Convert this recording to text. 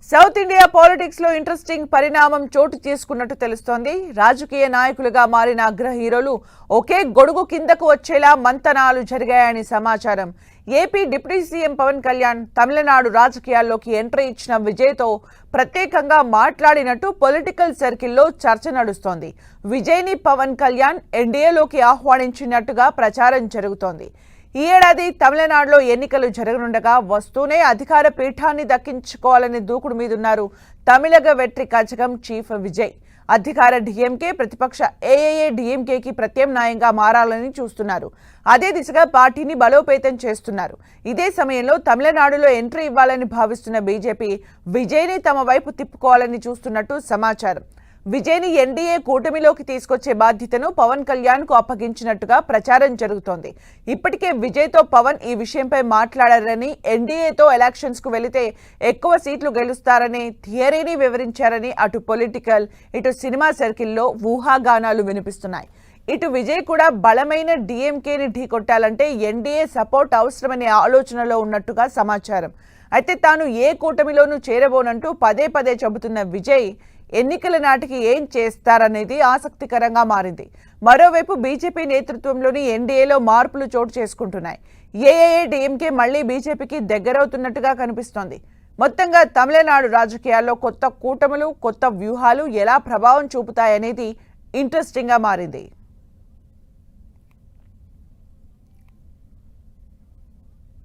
South India politics లో interesting పరిణామం చోటు చేసుకున్నట్టు తెలుస్తోంది. రాజకీయ నాయకులుగా మారిన అగ్ర హీరోలు ఒకే గొడుగు కిందకు వచ్చేలా మంతనాలు జరిగాయని సమాచారం. AP deputy CM Pawan Kalyan Tamil Nadu రాజకీయాల్లోకి ఎంట్రీ ఇచ్చిన విజయ్తో ప్రత్యేకంగా మాట్లాడినట్టు పొలిటికల్ సర్కిల్లో చర్చ నడుస్తోంది. విజయ్ని పవన్ కళ్యాణ్ ఎన్డీఏలోకి ఆహ్వానించినట్టుగా ప్రచారం జరుగుతోంది. ఈ ఏడాది తమిళనాడులో ఎన్నికలు జరగనుండగా వస్తూనే అధికార పీఠాన్ని దక్కించుకోవాలని దూకుడు మీదున్నారు తమిళగ వెట్రి కజగం చీఫ్ విజయ్. అధికార డీఎంకే ప్రతిపక్ష ఏఐఏ డీఎంకేకి ప్రత్యామ్నాయంగా మారాలని చూస్తున్నారు. అదే దిశగా పార్టీని బలోపేతం చేస్తున్నారు. ఇదే సమయంలో తమిళనాడులో ఎంట్రీ ఇవ్వాలని భావిస్తున్న బీజేపీ విజయ్ని తమ వైపు తిప్పుకోవాలని చూస్తున్నట్టు సమాచారం. విజయ్ని ఎన్డీఏ కూటమిలోకి తీసుకొచ్చే బాధ్యతను పవన్ కళ్యాణ్ కు అప్పగించినట్టుగా ప్రచారం జరుగుతోంది. ఇప్పటికే విజయ్తో పవన్ ఈ విషయంపై మాట్లాడారని, ఎన్డీఏతో ఎలక్షన్స్ కు వెళితే ఎక్కువ సీట్లు గెలుస్తారనే థియరీని వివరించారని అటు పొలిటికల్, ఇటు సినిమా సర్కిల్లో ఊహాగానాలు వినిపిస్తున్నాయి. ఇటు విజయ్ కూడా బలమైన డీఎంకేని ఢీకొట్టాలంటే ఎన్డీఏ సపోర్ట్ అవసరమనే ఆలోచనలో ఉన్నట్టుగా సమాచారం. అయితే తాను ఏ కూటమిలోనూ చేరబోనంటూ పదే పదే చెబుతున్న విజయ్ ఎన్నికల నాటికి ఏం చేస్తారనేది ఆసక్తికరంగా మారింది. మరోవైపు బీజేపీ నేతృత్వంలోని ఎన్డీఏలో మార్పులు చోటు చేసుకుంటున్నాయి. ఏఐఏ డీఎంకే మళ్లీ బీజేపీకి దగ్గరవుతున్నట్టుగా కనిపిస్తోంది. మొత్తంగా తమిళనాడు రాజకీయాల్లో కొత్త కూటములు, కొత్త వ్యూహాలు ఎలా ప్రభావం చూపుతాయనేది ఇంట్రెస్టింగ్ గా మారింది.